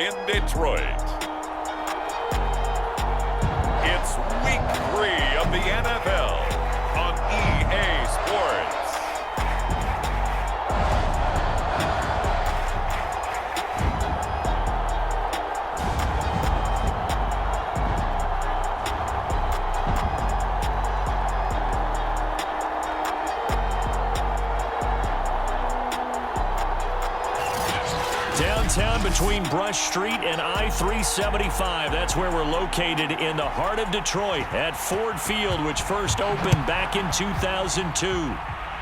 in Detroit. It's week 3 of the NFL on EA Sports. Downtown between Brush Street and I-375. That's where we're located in the heart of Detroit at Ford Field, which first opened back in 2002.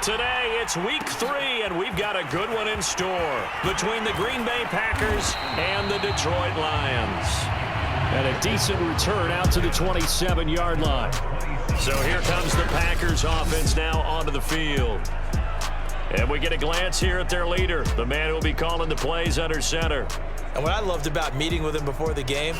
Today, it's week 3, and we've got a good one in store between the Green Bay Packers and the Detroit Lions. And a decent return out to the 27-yard line. So here comes the Packers offense now onto the field. And we get a glance here at their leader, the man who will be calling the plays under center. And what I loved about meeting with him before the game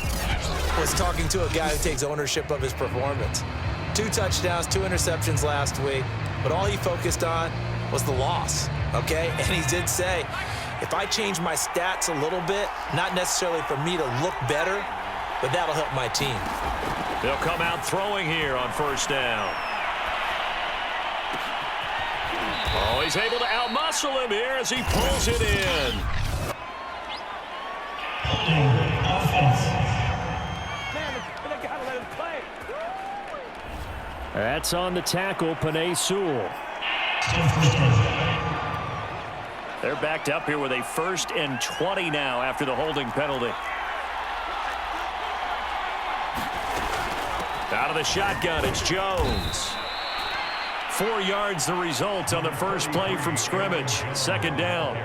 was talking to a guy who takes ownership of his performance. 2 touchdowns, 2 interceptions last week, but all he focused on was the loss, okay? And he did say, if I change my stats a little bit, not necessarily for me to look better, but that'll help my team. They'll come out throwing here on first down. Oh, he's able to outmuscle him here as he pulls it in. That's on the tackle, Penei Sewell. They're backed up here with a 1st and 20 now after the holding penalty. Out of the shotgun, it's Jones. 4 yards the result on the first play from scrimmage. 2nd down.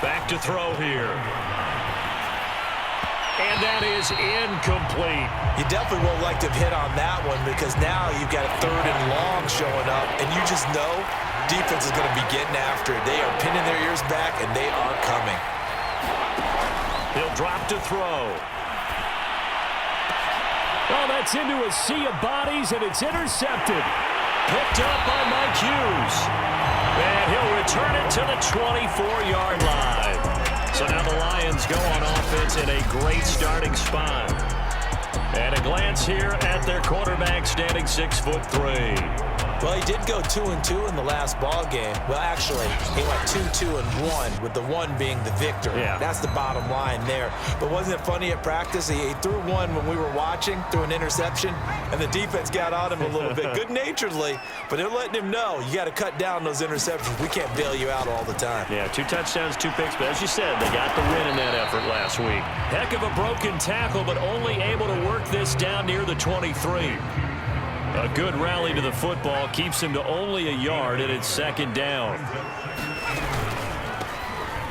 Back to throw here. And that is incomplete. You definitely would like to have hit on that one because now you've got a 3rd and long showing up, and you just know defense is going to be getting after it. They are pinning their ears back, and they are coming. He'll drop to throw. Oh, that's into a sea of bodies, and it's intercepted. Picked up by Mike Hughes. And he'll return it to the 24-yard line. So now the Lions go on offense in a great starting spot. And a glance here at their quarterback standing 6'3". Well, he did go 2-2 in the last ball game. Well, actually, he went 2-2-1, with the 1 being the victor. Yeah. That's the bottom line there. But wasn't it funny at practice? He threw one when we were watching, threw an interception, and the defense got on him a little bit, good-naturedly. But they're letting him know, you got to cut down those interceptions. We can't bail you out all the time. Yeah, 2 touchdowns, 2 picks. But as you said, they got the win in that effort last week. Heck of a broken tackle, but only able to work this down near the 23. A good rally to the football keeps him to only a yard, and it's 2nd down.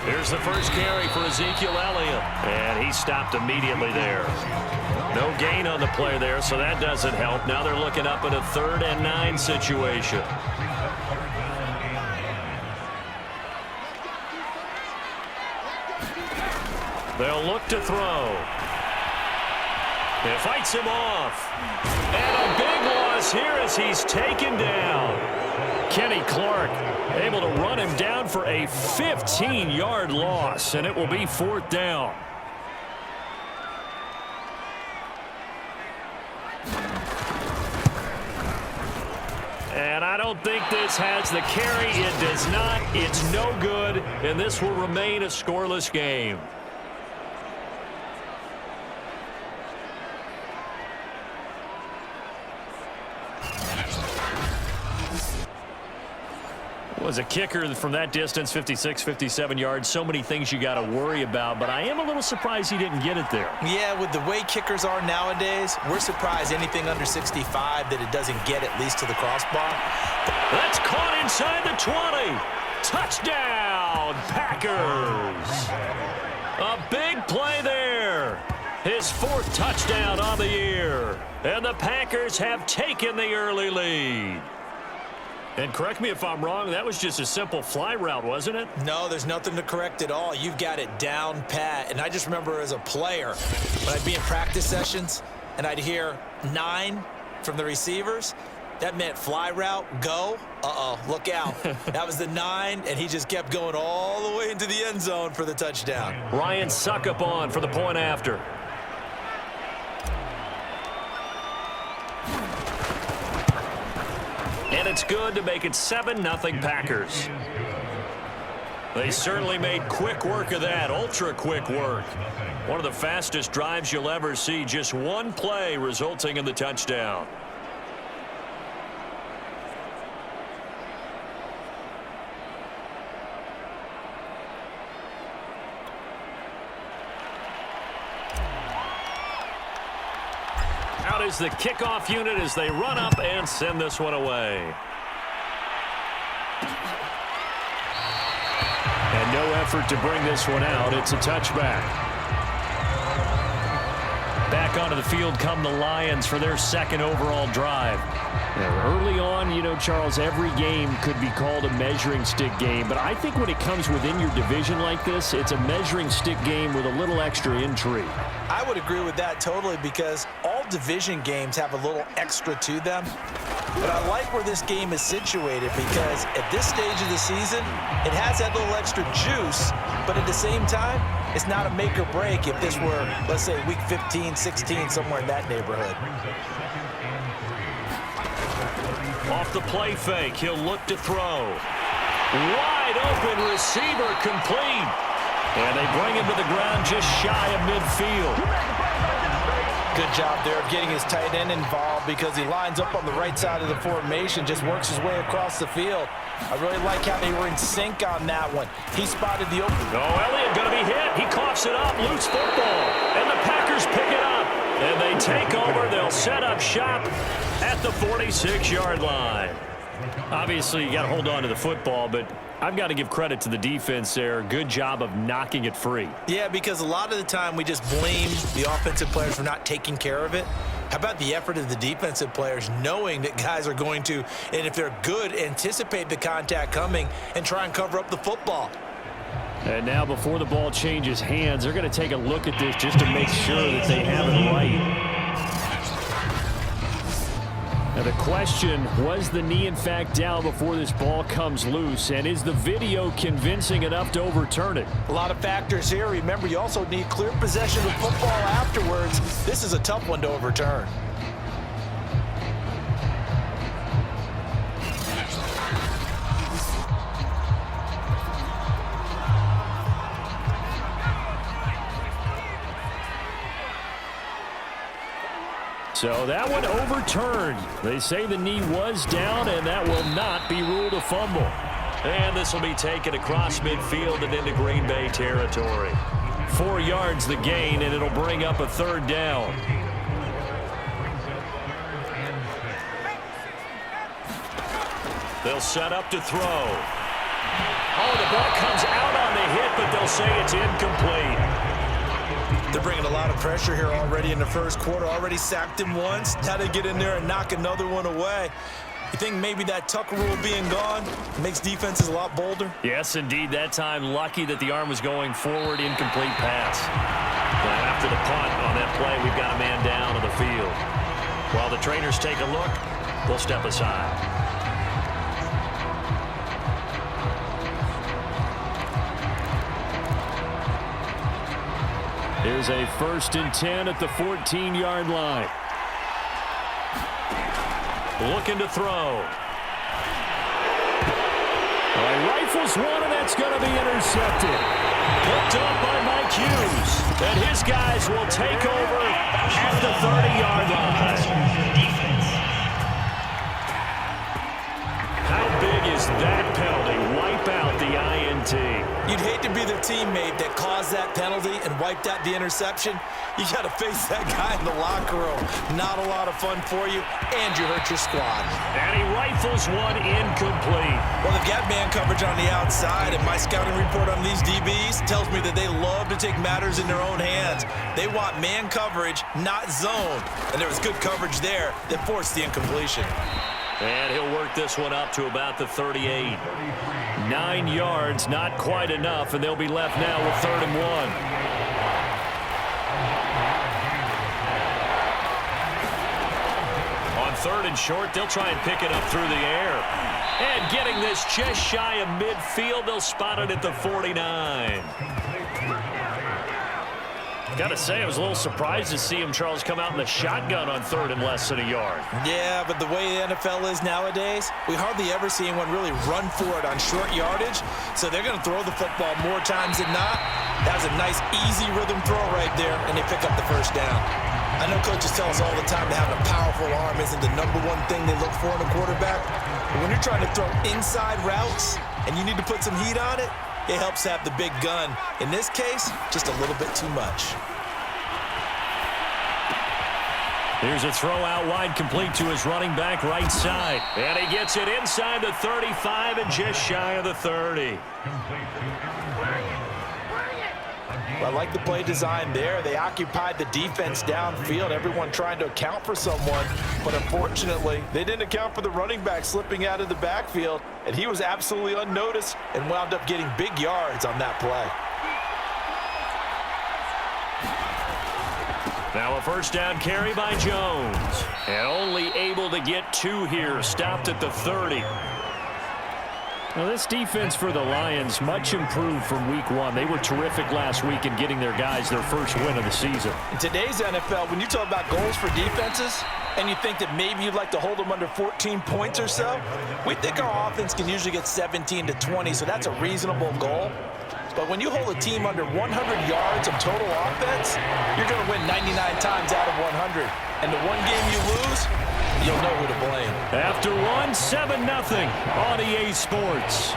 Here's the first carry for Ezekiel Elliott, and he stopped immediately there. No gain on the play there, so that doesn't help. Now they're looking up at a 3rd and 9 situation. They'll look to throw. It fights him off. And a big loss here as he's taken down. Kenny Clark able to run him down for a 15-yard loss, and it will be 4th down. And I don't think this has the carry. It does not. It's no good, and this will remain a scoreless game. Was a kicker from that distance, 56, 57 yards. So many things you got to worry about, but I am a little surprised he didn't get it there. Yeah, with the way kickers are nowadays, we're surprised anything under 65 that it doesn't get at least to the crossbar. That's caught inside the 20. Touchdown, Packers. A big play there. His 4th touchdown on the year. And the Packers have taken the early lead. And correct me if I'm wrong, that was just a simple fly route, wasn't it? No, there's nothing to correct at all. You've got it down pat. And I just remember as a player, when I'd be in practice sessions and I'd hear 9 from the receivers, That meant fly route, go. Uh-oh, look out. That was the 9, and he just kept going all the way into the end zone for the touchdown. Ryan Suckup on for the point after. And it's good to make it 7-0 Packers. They certainly made quick work of that, ultra quick work. One of the fastest drives you'll ever see, just one play resulting in the touchdown. Out is the kickoff unit as they run up and send this one away. And no effort to bring this one out. It's a touchback. Back onto the field come the Lions for their second overall drive. Now, early on, you know, Charles, every game could be called a measuring stick game. But I think when it comes within your division like this, it's a measuring stick game with a little extra intrigue. I would agree with that totally because all division games have a little extra to them. But I like where this game is situated because at this stage of the season, it has that little extra juice, but at the same time, it's not a make or break if this were, let's say, week 15, 16, somewhere in that neighborhood. Off the play fake, he'll look to throw. Wide open receiver complete. And they bring him to the ground just shy of midfield. Good job there of getting his tight end involved because he lines up on the right side of the formation, just works his way across the field. I really like how they were in sync on that one. He spotted the open. Oh, Elliott going to be hit. He coughs it up. Loose football. And the Packers pick it up. And they take over. They'll set up shop at the 46-yard line. Obviously, you got to hold on to the football, but I've got to give credit to the defense there. Good job of knocking it free. Yeah, because a lot of the time we just blame the offensive players for not taking care of it. How about the effort of the defensive players knowing that guys are going to, and if they're good, anticipate the contact coming and try and cover up the football. And now before the ball changes hands, they're going to take a look at this just to make sure that they have it right. Now the question, was the knee in fact down before this ball comes loose? And is the video convincing enough to overturn it? A lot of factors here. Remember, you also need clear possession of football afterwards. This is a tough one to overturn. So that one overturned. They say the knee was down, and that will not be ruled a fumble. And this will be taken across midfield and into Green Bay territory. 4 yards the gain, and it'll bring up a third down. They'll set up to throw. Oh, the ball comes out on the hit, but they'll say it's incomplete. They're bringing a lot of pressure here already in the first quarter. Already sacked him once. Now they get in there and knock another one away. You think maybe that Tucker rule being gone makes defenses a lot bolder? Yes, indeed. That time, lucky that the arm was going forward, incomplete pass. Now, after the punt on that play, we've got a man down on the field. While the trainers take a look, they'll step aside. Here's a 1st and 10 at the 14-yard line. Looking to throw. Rifles one, and that's going to be intercepted. Picked up by Mike Hughes. And his guys will take over at the 30-yard line. How big is that penalty? Wipe out the INT. You'd hate to be the teammate that caused that penalty and wiped out the interception. You got to face that guy in the locker room. Not a lot of fun for you, and you hurt your squad. And he rifles one incomplete. Well, they've got man coverage on the outside, and my scouting report on these DBs tells me that they love to take matters in their own hands. They want man coverage, not zone. And there was good coverage there that forced the incompletion. And he'll work this one up to about the 38. 9 yards, not quite enough, and they'll be left now with 3rd and 1. On 3rd and short. They'll try and pick it up through the air. And getting this just shy of midfield, they'll spot it at the 49. Got to say, I was a little surprised to see him, Charles, come out in the shotgun on 3rd and less than a yard. Yeah, but the way the NFL is nowadays, we hardly ever see anyone really run for it on short yardage. So they're going to throw the football more times than not. That was a nice, easy rhythm throw right there, and they pick up the first down. I know coaches tell us all the time that having a powerful arm isn't the #1 thing they look for in a quarterback. But when you're trying to throw inside routes and you need to put some heat on it, it helps have the big gun. In this case, just a little bit too much. Here's a throw out wide, complete to his running back right side. And he gets it inside the 35 and just shy of the 30. I like the play design there. They occupied the defense downfield, everyone trying to account for someone. But unfortunately, they didn't account for the running back slipping out of the backfield, and he was absolutely unnoticed and wound up getting big yards on that play. Now a first down carry by Jones. And only able to get 2 here, stopped at the 30. Now, this defense for the Lions, much improved from week 1. They were terrific last week in getting their guys their first win of the season. In today's NFL, when you talk about goals for defenses, and you think that maybe you'd like to hold them under 14 points or so, we think our offense can usually get 17 to 20, so that's a reasonable goal. But when you hold a team under 100 yards of total offense, you're going to win 99 times out of 100. And the one game you lose, you'll know who to blame. After 7-0 on EA Sports.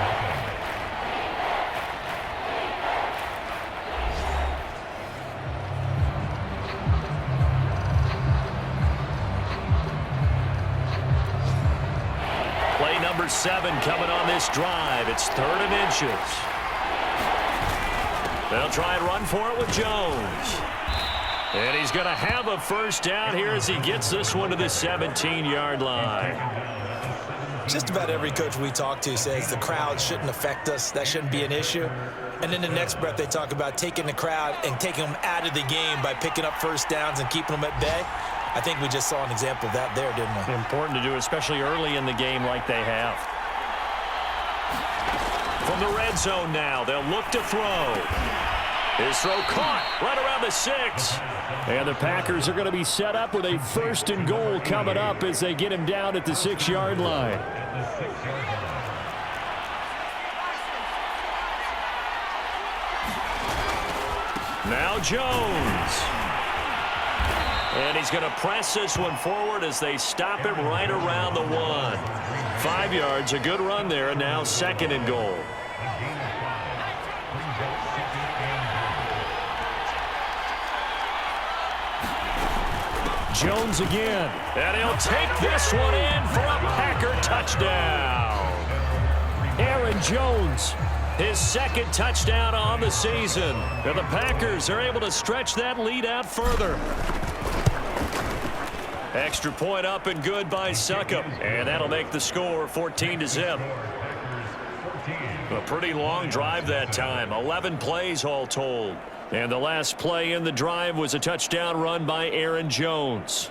Play number 7 coming on this drive. It's 3rd and inches. They'll try and run for it with Jones. And he's going to have a first down here as he gets this one to the 17-yard line. Just about every coach we talk to says the crowd shouldn't affect us. That shouldn't be an issue. And in the next breath, they talk about taking the crowd and taking them out of the game by picking up first downs and keeping them at bay. I think we just saw an example of that there, didn't we? Important to do, especially early in the game like they have. From the red zone now, they'll look to throw. His throw caught right around the 6. And the Packers are going to be set up with a 1st and goal coming up as they get him down at the 6-yard line. Now Jones. And he's going to press this one forward as they stop him right around the 1. 5 yards, a good run there, and now 2nd and goal. Jones again, and he'll take this one in for a Packer touchdown. Aaron Jones, his 2nd touchdown on the season. And the Packers are able to stretch that lead out further. Extra point up and good by Succop, and that'll make the score 14-0. A pretty long drive that time, 11 plays all told. And the last play in the drive was a touchdown run by Aaron Jones.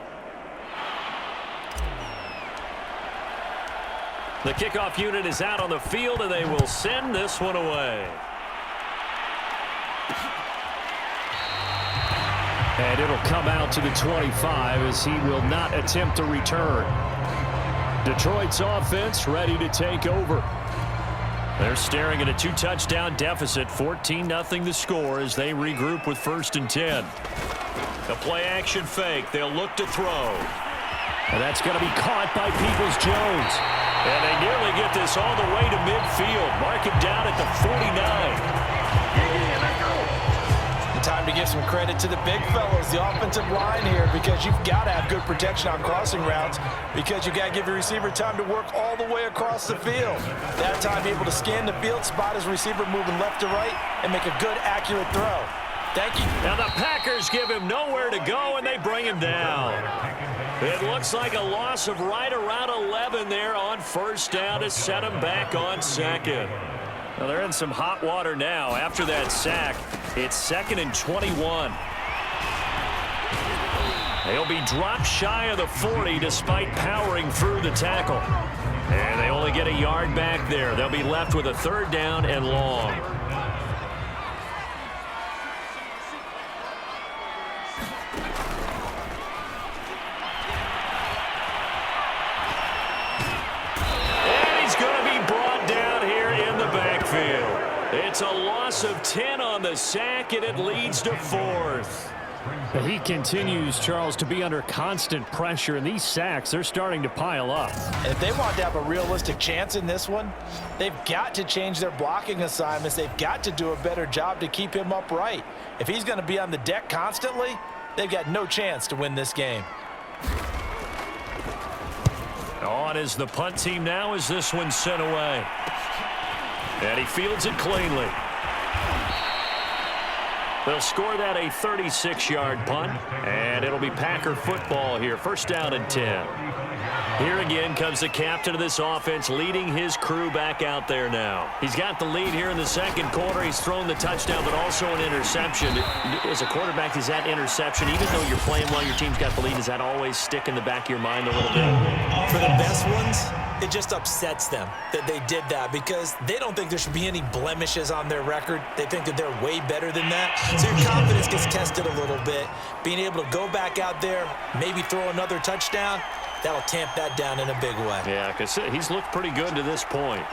The kickoff unit is out on the field, and they will send this one away. And it'll come out to the 25 as he will not attempt to return. Detroit's offense ready to take over. They're staring at a 2-touchdown deficit, 14-0 the score as they regroup with 1st and 10. The play-action fake. They'll look to throw. And that's going to be caught by Peoples-Jones. And they nearly get this all the way to midfield. Mark him down at the 49. Time to give some credit to the big fellows, the offensive line here, because you've got to have good protection on crossing routes, because you've got to give your receiver time to work all the way across the field. That time able to scan the field, spot his receiver moving left to right, and make a good, accurate throw. Thank you. Now the Packers give him nowhere to go, and they bring him down. It looks like a loss of right around 11 there on 1st down to set him back on 2nd. Well, they're in some hot water now after that sack. It's 2nd and 21. They'll be dropped shy of the 40 despite powering through the tackle. And they only get a yard back there. They'll be left with a 3rd down and long. And he's going to be brought down here in the backfield. It's a loss of 10 on the sack, and it leads to 4th. He continues, Charles, to be under constant pressure, and these sacks, they're starting to pile up. If they want to have a realistic chance in this one, they've got to change their blocking assignments. They've got to do a better job to keep him upright. If he's going to be on the deck constantly, they've got no chance to win this game. On is the punt team now as this one's sent away. And he fields it cleanly. They'll score that a 36-yard punt, and it'll be Packer football here. 1st down and 10. Here again comes the captain of this offense, leading his crew back out there now. He's got the lead here in the 2nd quarter. He's thrown the touchdown, but also an interception. As a quarterback, is that interception, even though you're playing well, your team's got the lead, does that always stick in the back of your mind a little bit? For the best ones, it just upsets them that they did that because they don't think there should be any blemishes on their record. They think that they're way better than that. So your confidence gets tested a little bit. Being able to go back out there, maybe throw another touchdown, that'll tamp that down in a big way. Yeah, because he's looked pretty good to this point.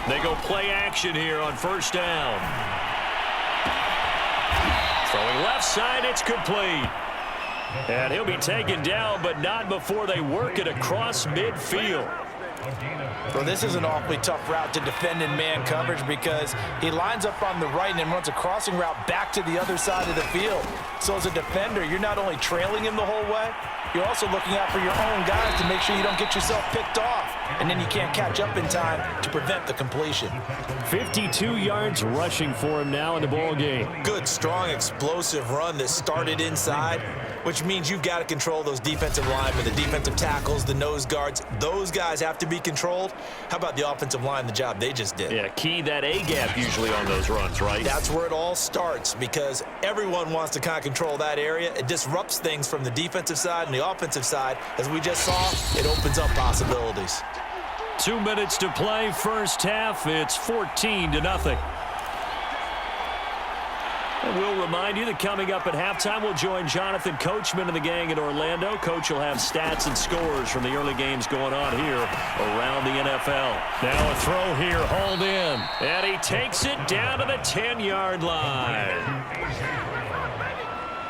They go play action here on 1st down. Throwing left side, it's complete. And he'll be taken down, but not before they work it across midfield. Well, this is an awfully tough route to defend in man coverage because he lines up on the right and then runs a crossing route back to the other side of the field. So as a defender, you're not only trailing him the whole way, you're also looking out for your own guys to make sure you don't get yourself picked off. And then you can't catch up in time to prevent the completion. 52 yards rushing for him now in the ball game. Good, strong, explosive run that started inside, which means you've got to control those defensive linemen, the defensive tackles, the nose guards. Those guys have to be controlled. How about the offensive line, the job they just did? Yeah, key that A-gap usually on those runs, right? That's where it all starts because everyone wants to kind of control that area. It disrupts things from the defensive side and the offensive side. As we just saw, it opens up possibilities. 2 minutes to play, 1st half. It's 14-0. And we'll remind you that coming up at halftime, we'll join Jonathan Coachman and the gang in Orlando. Coach will have stats and scores from the early games going on here around the NFL. Now a throw here, hauled in. And he takes it down to the 10-yard line.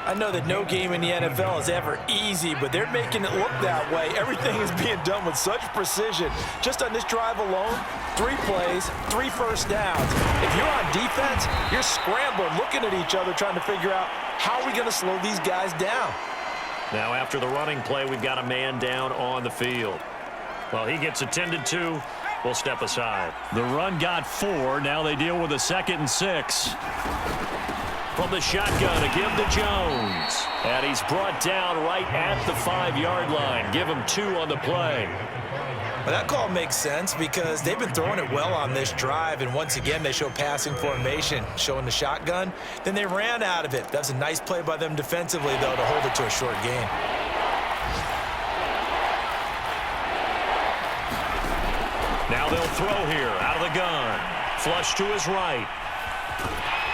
I know that no game in the NFL is ever easy, but they're making it look that way. Everything is being done with such precision. Just on this drive alone, 3 plays, 3 first downs. If you're on defense, you're scrambling, looking at each other, trying to figure out how are we going to slow these guys down. Now after the running play, we've got a man down on the field. Well, he gets attended to. We'll step aside. The run got 4. Now they deal with a 2nd and 6. From the shotgun, a give to Jones. And he's brought down right at the 5-yard line. Give him 2 on the play. Well, that call makes sense because they've been throwing it well on this drive, and once again they show passing formation, showing the shotgun. Then they ran out of it. That was a nice play by them defensively, though, to hold it to a short gain. Now they'll throw here out of the gun. Flush to his right.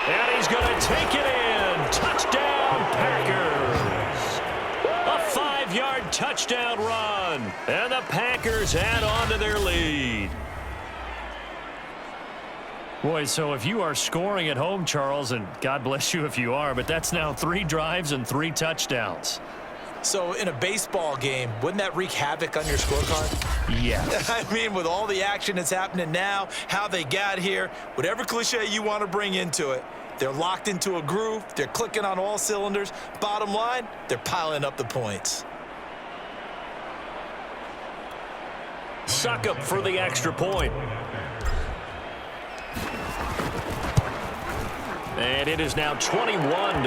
And he's going to take it in. Touchdown, Packers. A 5-yard touchdown run. And the Packers add on to their lead. Boy, so if you are scoring at home, Charles, and God bless you if you are, but that's now 3 drives and 3 touchdowns. So in a baseball game, wouldn't that wreak havoc on your scorecard? Yes. I mean, with all the action that's happening now, how they got here, whatever cliche you want to bring into it, they're locked into a groove, they're clicking on all cylinders. Bottom line, they're piling up the points. Suck up for the extra point. And it is now 21-0.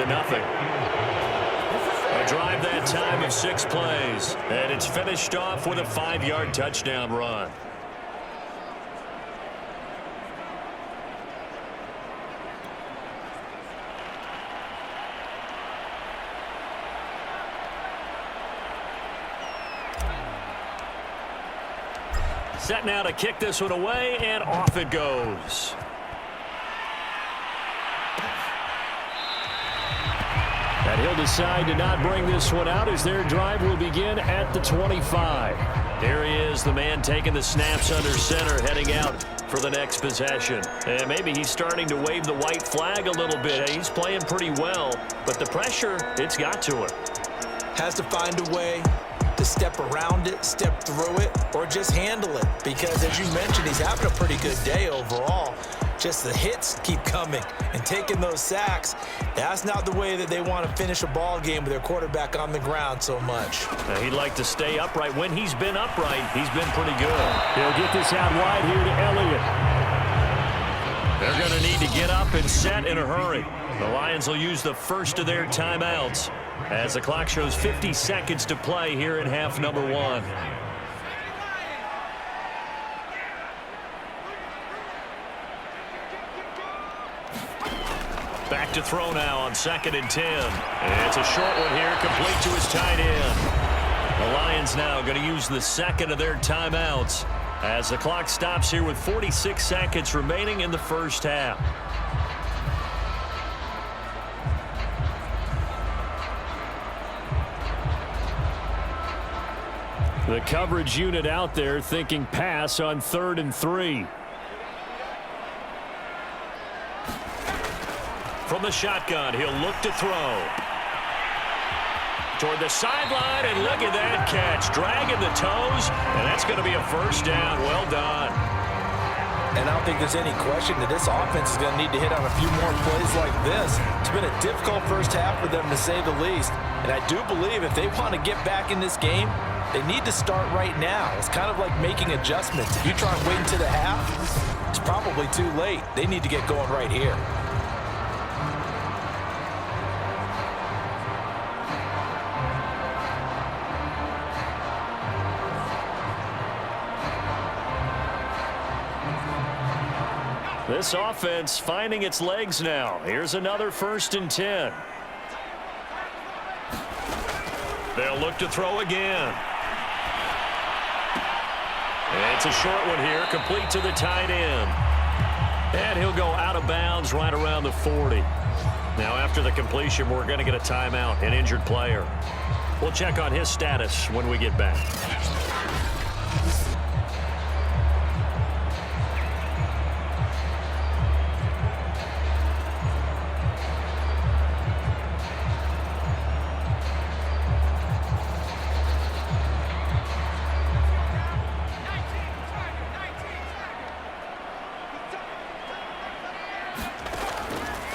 A drive that time of 6 plays. And it's finished off with a 5-yard touchdown run. Set now to kick this one away, and off it goes. And he'll decide to not bring this one out as their drive will begin at the 25. Here he is, the man taking the snaps under center, heading out for the next possession. And maybe he's starting to wave the white flag a little bit. He's playing pretty well, but the pressure, it's got to him. Has to find a way to step around it, step through it, or just handle it. Because as you mentioned, he's having a pretty good day overall. Just the hits keep coming and taking those sacks. That's not the way that they want to finish a ball game with their quarterback on the ground so much. Now, he'd like to stay upright. When he's been upright, he's been pretty good. He'll get this out wide here to Elliott. They're going to need to get up and set in a hurry. The Lions will use the first of their timeouts as the clock shows 50 seconds to play here in half number 1. Back to throw now on 2nd and 10. It's a short one here, complete to his tight end. The Lions now going to use the second of their timeouts as the clock stops here with 46 seconds remaining in the first half. The coverage unit out there thinking pass on 3rd and 3. From the shotgun, he'll look to throw. Toward the sideline, and look at that catch. Dragging the toes, and that's going to be a first down. Well done. And I don't think there's any question that this offense is going to need to hit on a few more plays like this. It's been a difficult first half for them, to say the least. And I do believe if they want to get back in this game, they need to start right now. It's kind of like making adjustments. If you try and wait until the half, it's probably too late. They need to get going right here. This offense finding its legs now. Here's another 1st and 10. They'll look to throw again. It's a short one here, complete to the tight end. And he'll go out of bounds right around the 40. Now after the completion, we're going to get a timeout, an injured player. We'll check on his status when we get back.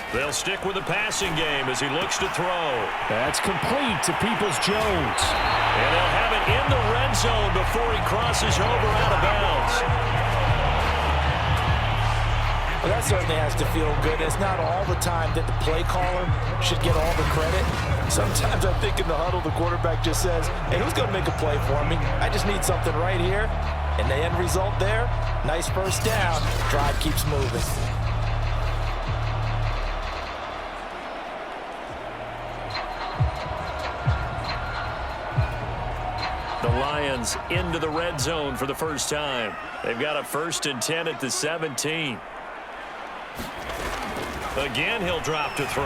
They'll stick with the passing game as he looks to throw. That's complete to Peoples-Jones. And they'll have it in the red zone before he crosses over out of bounds. Well, that certainly has to feel good. It's not all the time that the play caller should get all the credit. Sometimes I think in the huddle, the quarterback just says, hey, who's going to make a play for me? I just need something right here. And the end result there, nice first down. Drive keeps moving. The Lions into the red zone for the first time. They've got a 1st and 10 at the 17. Again, he'll drop to throw.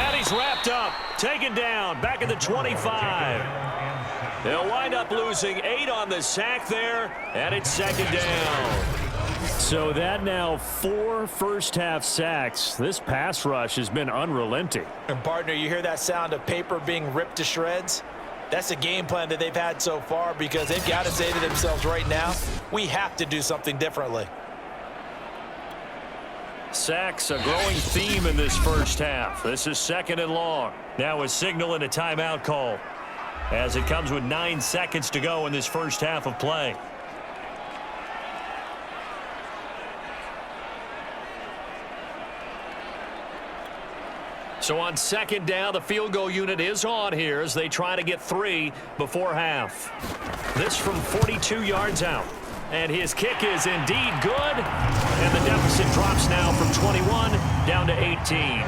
And he's wrapped up, taken down, back at the 25. They'll wind up losing 8 on the sack there, and it's 2nd down. So that now 4 first-half sacks. This pass rush has been unrelenting. And partner, you hear that sound of paper being ripped to shreds? That's the game plan that they've had so far, because they've got to say to themselves right now, we have to do something differently. Sacks, a growing theme in this first half. This is 2nd and long. Now a signal and a timeout call as it comes with 9 seconds to go in this first half of play. So on 2nd down, the field goal unit is on here as they try to get 3 before half. This from 42 yards out. And his kick is indeed good. And the deficit drops now from 21 down to 18.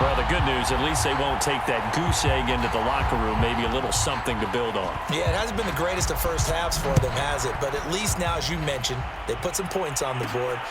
Well, the good news, at least they won't take that goose egg into the locker room, maybe a little something to build on. Yeah, it hasn't been the greatest of first halves for them, has it? But at least now, as you mentioned, they put some points on the board.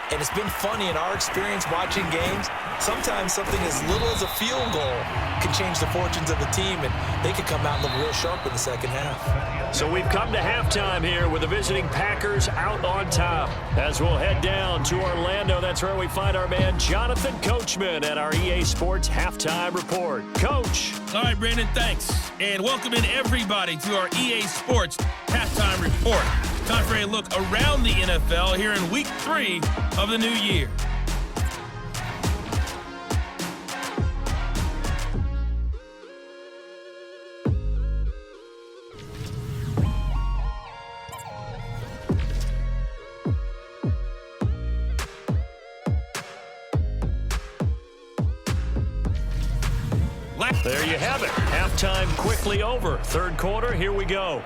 And it's been funny in our experience watching games. Sometimes something as little as a field goal can change the fortunes of the team, and they could come out and look real sharp in the second half. So we've come to halftime here with the visiting Packers out on top. As we'll head down to Orlando, that's where we find our man Jonathan Coachman at our EA Sports Halftime Report. Coach. All right, Brandon, thanks. And welcome in everybody to our EA Sports Halftime Report. Time for a look around the NFL here in Week 3 of the new year. There you have it. Halftime quickly over. Third quarter, here we go.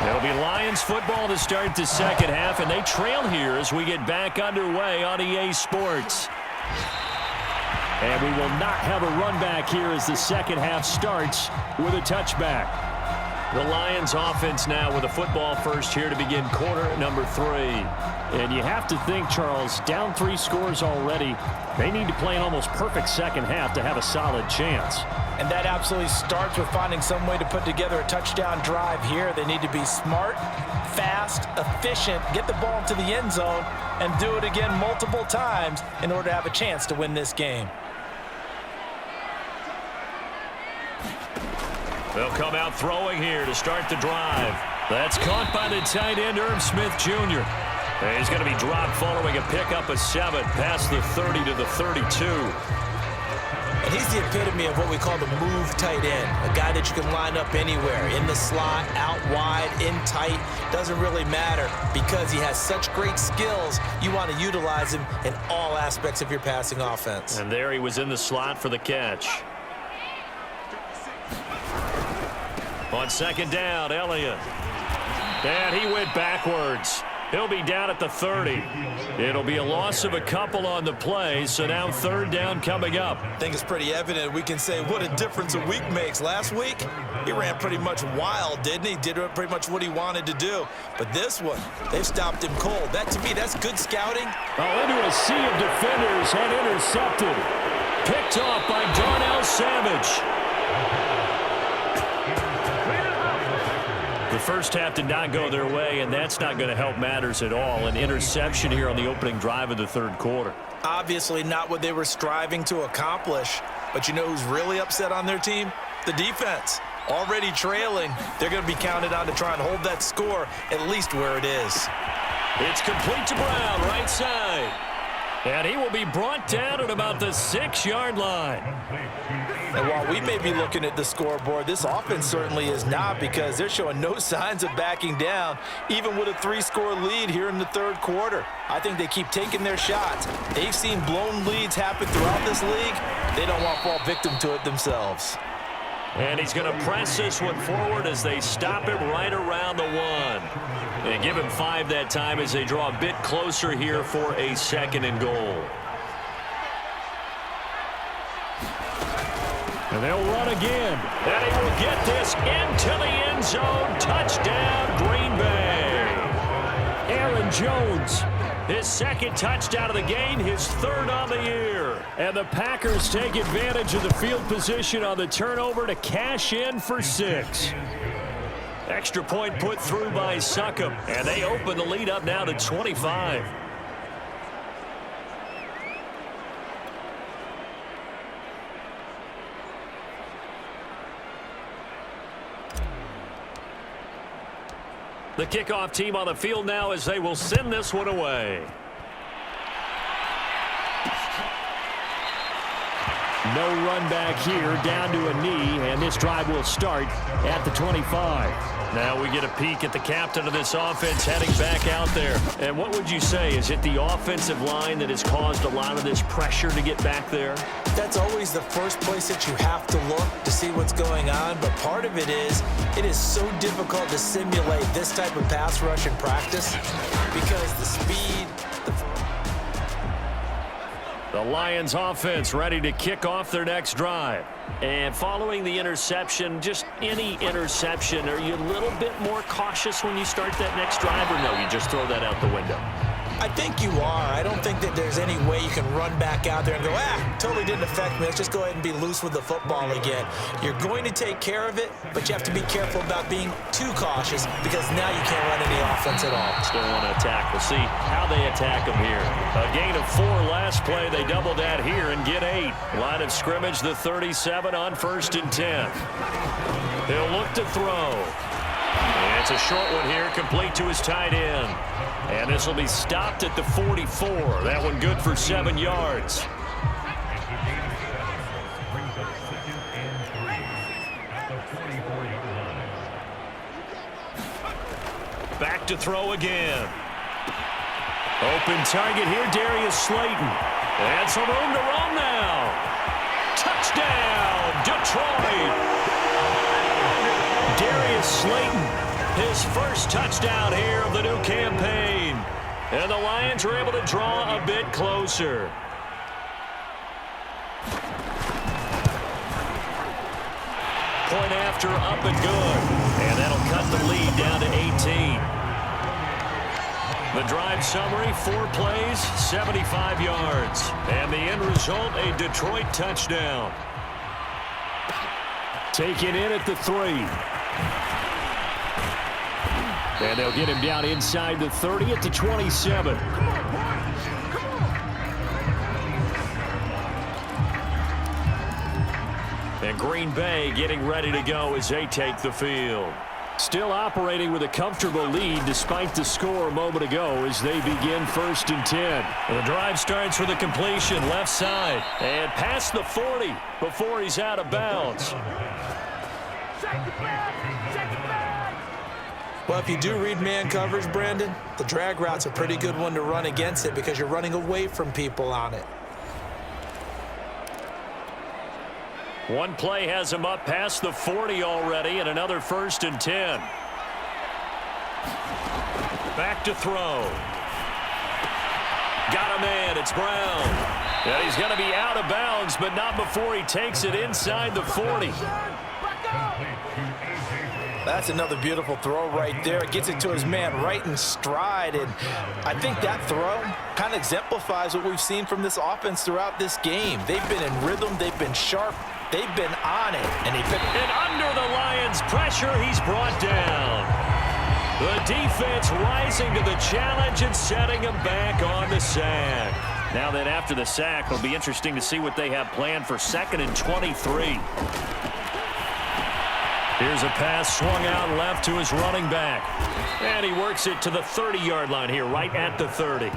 It'll be Lions football to start the second half, and they trail here as we get back underway on EA Sports. And we will not have a run back here as the second half starts with a touchback. The Lions offense now with a football first here to begin quarter number 3. And you have to think, Charles, down 3 scores already. They need to play an almost perfect second half to have a solid chance. And that absolutely starts with finding some way to put together a touchdown drive here. They need to be smart, fast, efficient, get the ball into the end zone, and do it again multiple times in order to have a chance to win this game. They'll come out throwing here to start the drive. That's caught by the tight end, Irv Smith Jr. And he's going to be dropped following a pickup of 7 past the 30 to the 32. And he's the epitome of what we call the move tight end, a guy that you can line up anywhere, in the slot, out wide, in tight, doesn't really matter because he has such great skills. You want to utilize him in all aspects of your passing offense. And there he was in the slot for the catch. On second down, Elliott. And he went backwards. He'll be down at the 30. It'll be a loss of a couple on the play, so now third down coming up. I think it's pretty evident. We can say what a difference a week makes. Last week, he ran pretty much wild, didn't he? Did pretty much what he wanted to do. But this one, they've stopped him cold. That, to me, that's good scouting. Oh, into a sea of defenders and intercepted. Picked off by Darnell Savage. The first half did not go their way, and that's not going to help matters at all. An interception here on the opening drive of the third quarter. Obviously not what they were striving to accomplish. But you know who's really upset on their team? The defense. Already trailing. They're going to be counted on to try and hold that score at least where it is. It's complete to Brown, right side. And he will be brought down at about the 6-yard line. And while we may be looking at the scoreboard, this offense certainly is not, because they're showing no signs of backing down, even with a 3-score lead here in the third quarter. I think they keep taking their shots. They've seen blown leads happen throughout this league. They don't want to fall victim to it themselves. And he's going to press this one forward as they stop him right around the 1. And give him 5 that time as they draw a bit closer here for a 2nd and goal. And they'll run again. And he will get this into the end zone. Touchdown, Green Bay. Aaron Jones, his 2nd touchdown of the game, his 3rd on the year. And the Packers take advantage of the field position on the turnover to cash in for 6. Extra point put through by Succop. And they open the lead up now to 25. The kickoff team on the field now as they will send this one away. No run back here, down to a knee, and this drive will start at the 25. Now we get a peek at the captain of this offense heading back out there. And what would you say? Is it the offensive line that has caused a lot of this pressure to get back there? That's always the first place that you have to look to see what's going on. But part of it is so difficult to simulate this type of pass rush in practice because the speed, The Lions offense ready to kick off their next drive. And following the interception, just any interception, are you a little bit more cautious when you start that next drive, or no, you just throw that out the window? I think you are. I don't think that there's any way you can run back out there and go, totally didn't affect me. Let's just go ahead and be loose with the football again. You're going to take care of it, but you have to be careful about being too cautious because now you can't run any offense at all. Still want to attack. We'll see how they attack them here. A gain of 4 last play. They double that here and get 8. Line of scrimmage, the 37 on 1st and 10. He'll look to throw. It's a short one here, complete to his tight end. And this will be stopped at the 44. That one good for 7 yards. Back to throw again. Open target here, Darius Slayton. And some room to roam now. Touchdown, Detroit. Darius Slayton. His first touchdown here of the new campaign. And the Lions are able to draw a bit closer. Point after, up and good. And that'll cut the lead down to 18. The drive summary, 4 plays, 75 yards. And the end result, a Detroit touchdown. Taken in at the 3. And they'll get him down inside the 30 at the 27. And Green Bay getting ready to go as they take the field. Still operating with a comfortable lead despite the score a moment ago as they begin 1st and 10. The drive starts with a completion left side and past the 40 before he's out of bounds. Well, if you do read man coverage, Brandon, the drag route's a pretty good one to run against it because you're running away from people on it. One play has him up past the 40 already, and another 1st and 10. Back to throw. Got a man. It's Brown. And he's going to be out of bounds, but not before he takes it inside the 40. That's another beautiful throw right there. It gets it to his man right in stride. And I think that throw kind of exemplifies what we've seen from this offense throughout this game. They've been in rhythm. They've been sharp. They've been on it. And under the Lions' pressure, he's brought down. The defense rising to the challenge and setting him back on the sack. Now then, after the sack, it'll be interesting to see what they have planned for 2nd and 23. Here's a pass swung out left to his running back. And he works it to the 30-yard line here, right at the 30.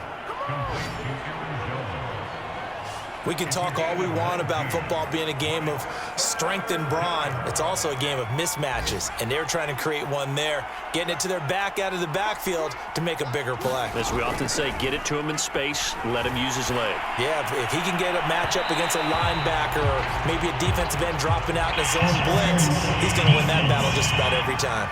We can talk all we want about football being a game of strength and brawn. It's also a game of mismatches, and they're trying to create one there, getting it to their back out of the backfield to make a bigger play. As we often say, get it to him in space, let him use his leg. Yeah, if he can get a matchup against a linebacker or maybe a defensive end dropping out in a zone blitz, he's going to win that battle just about every time.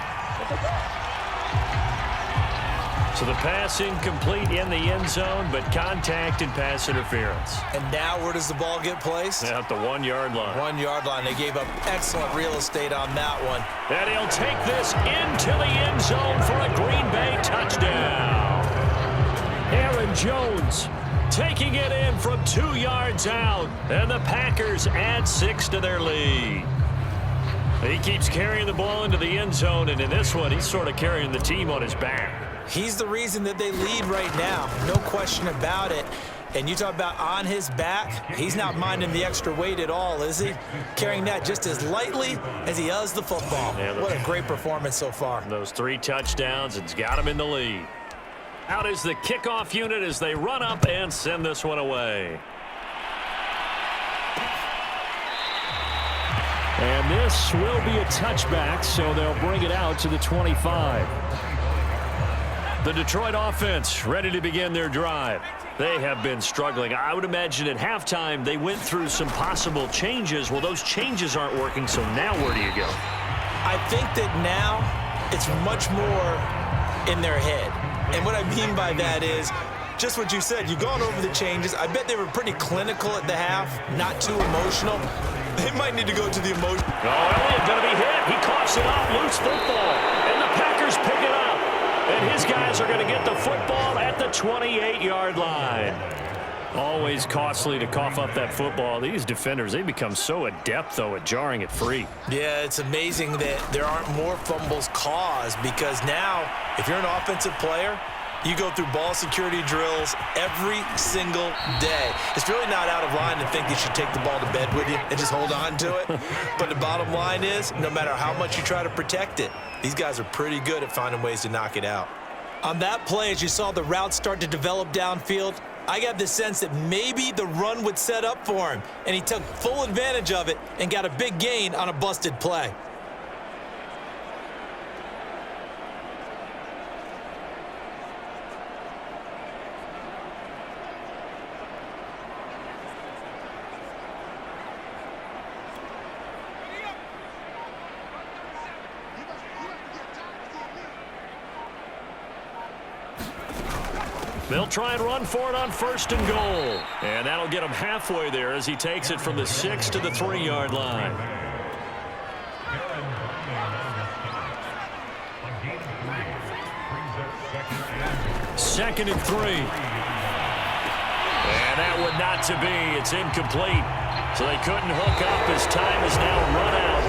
So the pass incomplete in the end zone, but contact and pass interference. And now where does the ball get placed? At the 1-yard line. 1-yard line. They gave up excellent real estate on that one. And he'll take this into the end zone for a Green Bay touchdown. Aaron Jones taking it in from 2 yards out. And the Packers add 6 to their lead. He keeps carrying the ball into the end zone, and in this one, he's sort of carrying the team on his back. He's the reason that they lead right now. No question about it. And you talk about on his back, he's not minding the extra weight at all, is he? Carrying that just as lightly as he does the football. Yeah, what a great performance so far. Those 3 touchdowns, it's got him in the lead. Out is the kickoff unit as they run up and send this one away. And this will be a touchback, so they'll bring it out to the 25. The Detroit offense ready to begin their drive. They have been struggling. I would imagine at halftime they went through some possible changes. Well, those changes aren't working, so now where do you go? I think that now it's much more in their head. And what I mean by that is Just what you said. You've gone over the changes. I bet they were pretty clinical at the half, not too emotional. They might need to go to the emotion. Oh, Elliott going to be hit. He coughs it up. Loose football. And the Packers pick it up. And his guys are going to get the football at the 28-yard line. Always costly to cough up that football. These defenders, they become so adept, though, at jarring it free. Yeah, it's amazing that there aren't more fumbles caused because now, if you're an offensive player, you go through ball security drills every single day. It's really not out of line to think you should take the ball to bed with you and just hold on to it. But the bottom line is, no matter how much you try to protect it, these guys are pretty good at finding ways to knock it out. On that play, as you saw the route start to develop downfield, I got the sense that maybe the run would set up for him, and he took full advantage of it and got a big gain on a busted play. They'll try and run for it on 1st and goal. And that'll get him halfway there as he takes it from the 6 to the 3-yard line. Second and 3. And that would not to be. It's incomplete. So they couldn't hook up as time is now run out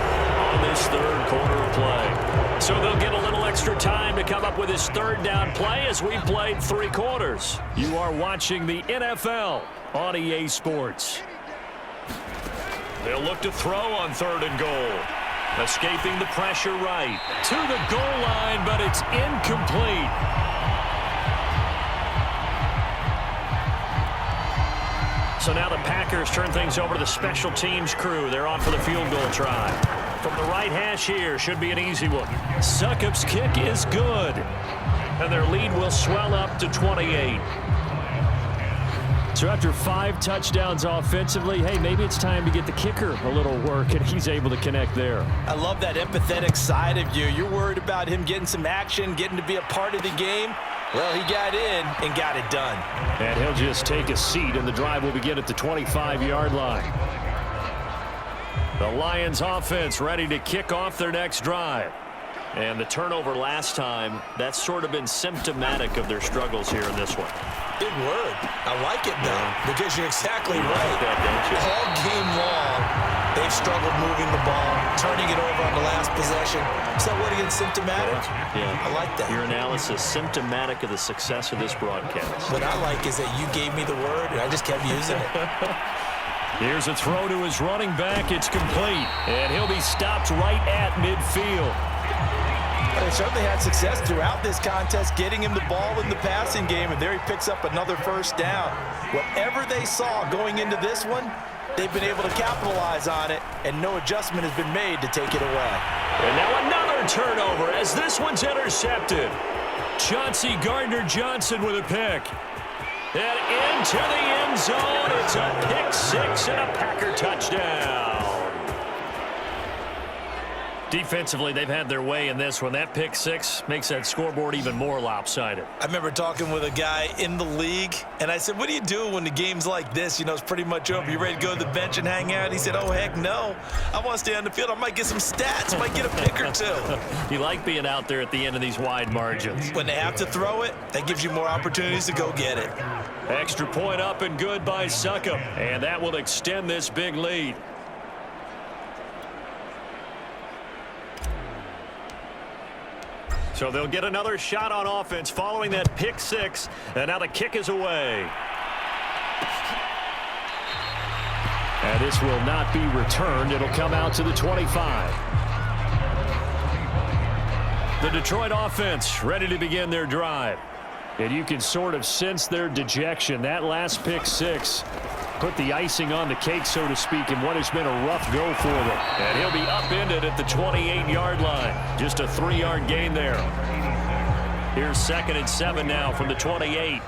on this third quarter of play. So they'll get a little extra time to come up with his third down play as we've played 3 quarters. You are watching the NFL on EA Sports. They'll look to throw on 3rd and goal. Escaping the pressure right to the goal line, but it's incomplete. So now the Packers turn things over to the special teams crew. They're on for the field goal try. From the right hash here, should be an easy one. Succop's kick is good. And their lead will swell up to 28. So after 5 touchdowns offensively, hey, maybe it's time to get the kicker a little work, and he's able to connect there. I love that empathetic side of you. You're worried about him getting some action, getting to be a part of the game. Well, he got in and got it done. And he'll just take a seat, and the drive will begin at the 25-yard line. The Lions offense ready to kick off their next drive. And the turnover last time, that's sort of been symptomatic of their struggles here in this one. Big word. I like it, though, because you're exactly right. Like that, don't you? All game long, they've struggled moving the ball, turning it over on the last possession. So what again, symptomatic? Yeah. I like that. Your analysis, symptomatic of the success of this broadcast. What I like is that you gave me the word, and I just kept using it. Here's a throw to his running back. It's complete. And he'll be stopped right at midfield. They certainly had success throughout this contest, getting him the ball in the passing game, and there he picks up another first down. Whatever they saw going into this one, they've been able to capitalize on it, and no adjustment has been made to take it away. And now another turnover as this one's intercepted. Chauncey Gardner-Johnson with a pick. And into the end zone. It's a pick 6 and a Packer touchdown. Defensively, they've had their way in this one. That pick 6 makes that scoreboard even more lopsided. I remember talking with a guy in the league, and I said, what do you do when the game's like this? You know, it's pretty much over. You ready to go to the bench and hang out? He said, oh, heck no. I want to stay on the field. I might get some stats. Might get a pick or 2. You like being out there at the end of these wide margins. When they have to throw it, that gives you more opportunities to go get it. Extra point up and good by Succop. And that will extend this big lead. So they'll get another shot on offense following that pick 6. And now the kick is away. And this will not be returned. It'll come out to the 25. The Detroit offense ready to begin their drive. And you can sort of sense their dejection. That last pick 6 put the icing on the cake, so to speak, in what has been a rough go for them. And he'll be upended at the 28-yard line. Just a 3-yard gain there. Here's 2nd and 7 now from the 28.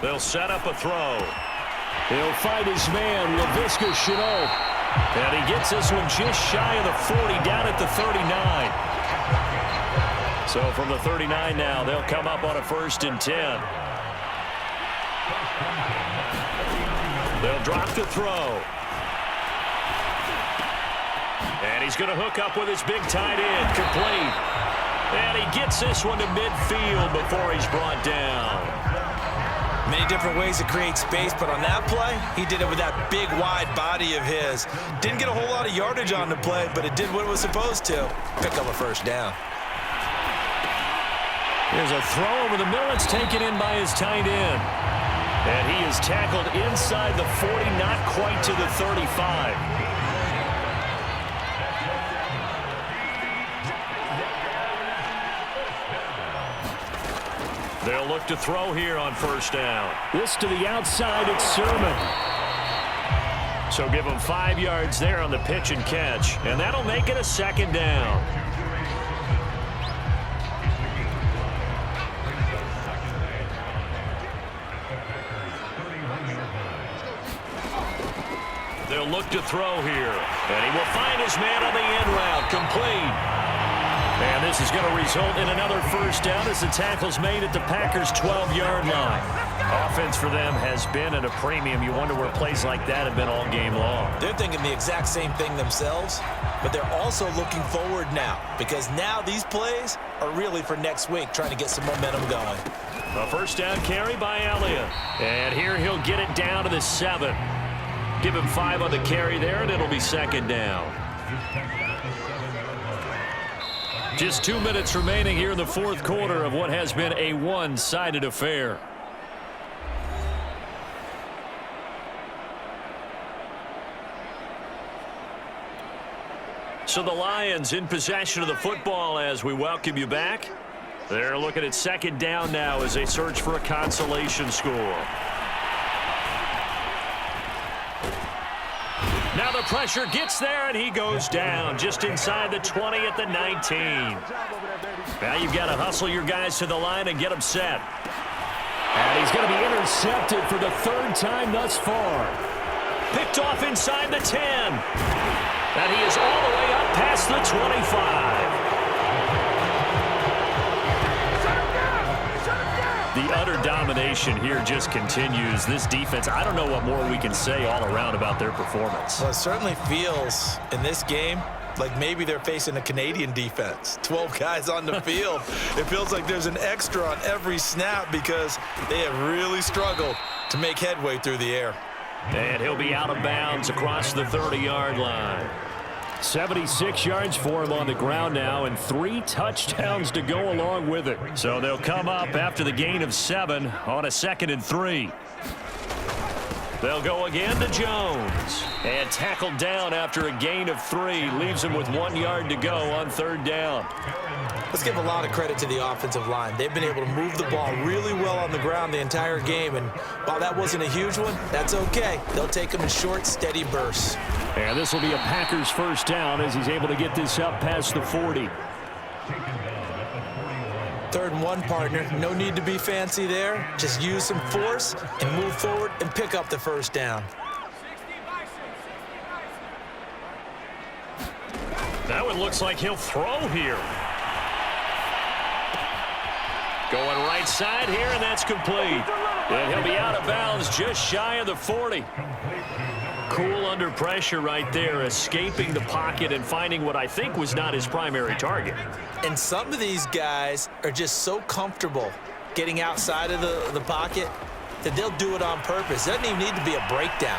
They'll set up a throw. He'll find his man, Laviska Shenault. And he gets this one just shy of the 40, down at the 39. So from the 39 now, they'll come up on a 1st and 10. They'll drop the throw. And he's going to hook up with his big tight end, complete. And he gets this one to midfield before he's brought down. Many different ways to create space, but on that play, he did it with that big, wide body of his. Didn't get a whole lot of yardage on the play, but it did what it was supposed to. Pick up a 1st down. Here's a throw over the middle. It's taken in by his tight end. And he is tackled inside the 40, not quite to the 35. They'll look to throw here on 1st down. This to the outside, it's Sermon. So give him 5 yards there on the pitch and catch. And that'll make it a 2nd down. They'll look to throw here. And he will find his man on the end route. Complete. And this is going to result in another 1st down as the tackle's made at the Packers' 12-yard line. Offense for them has been at a premium. You wonder where plays like that have been all game long. They're thinking the exact same thing themselves, but they're also looking forward now because now these plays are really for next week, trying to get some momentum going. A 1st down carry by Elliott. And here he'll get it down to the 7. Give him 5 on the carry there, and it'll be 2nd down. Just 2 minutes remaining here in the 4th quarter of what has been a one-sided affair. So the Lions in possession of the football as we welcome you back. They're looking at 2nd down now as they search for a consolation score. Now the pressure gets there, and he goes down just inside the 20 at the 19. Now you've got to hustle your guys to the line and get them set. And he's going to be intercepted for the 3rd time thus far. Picked off inside the 10. And he is all the way up past the 25. The utter domination here just continues. This defense, I don't know what more we can say all around about their performance. Well, it certainly feels in this game like maybe they're facing a Canadian defense. 12 guys on the field. It feels like there's an extra on every snap because they have really struggled to make headway through the air. And he'll be out of bounds across the 30-yard line. 76 yards for him on the ground now, and 3 touchdowns to go along with it. So they'll come up after the gain of 7 on a 2nd and 3. They'll go again to Jones. And tackled down after a gain of 3. Leaves him with 1 yard to go on 3rd down. Let's give a lot of credit to the offensive line. They've been able to move the ball really well on the ground the entire game. And while that wasn't a huge one, that's okay. They'll take them in short, steady bursts. And this will be a Packers 1st down as he's able to get this up past the 40. 3rd and 1, partner. No need to be fancy there. Just use some force and move forward and pick up the 1st down. That one looks like he'll throw here. Going right side here, and that's complete. And he'll be out of bounds just shy of the 40. Cool under pressure right there, escaping the pocket and finding what I think was not his primary target. And some of these guys are just so comfortable getting outside of the pocket that they'll do it on purpose. It doesn't even need to be a breakdown.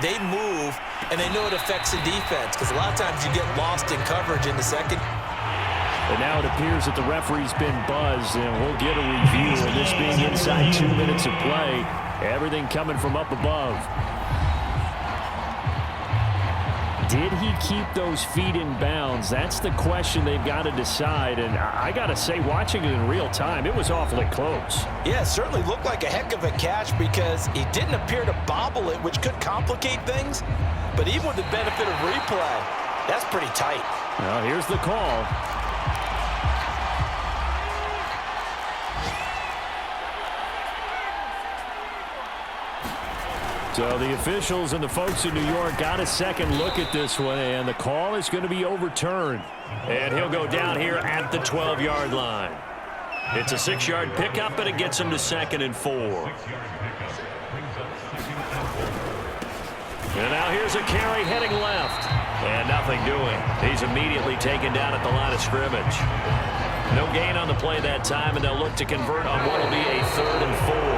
They move, and they know it affects the defense because a lot of times you get lost in coverage in the second. And now it appears that the referee's been buzzed, and we'll get a review of this being inside 2 minutes of play. Everything coming from up above. Did he keep those feet in bounds? That's the question they've got to decide. And I got to say, watching it in real time, it was awfully close. Yeah, it certainly looked like a heck of a catch because he didn't appear to bobble it, which could complicate things. But even with the benefit of replay, that's pretty tight. Well, here's the call. So the officials and the folks in New York got a second look at this one, and the call is going to be overturned. And he'll go down here at the 12-yard line. It's a 6-yard pickup, and it gets him to 2nd and 4. And now here's a carry heading left. And nothing doing. He's immediately taken down at the line of scrimmage. No gain on the play that time, and they'll look to convert on what will be a 3rd and 4.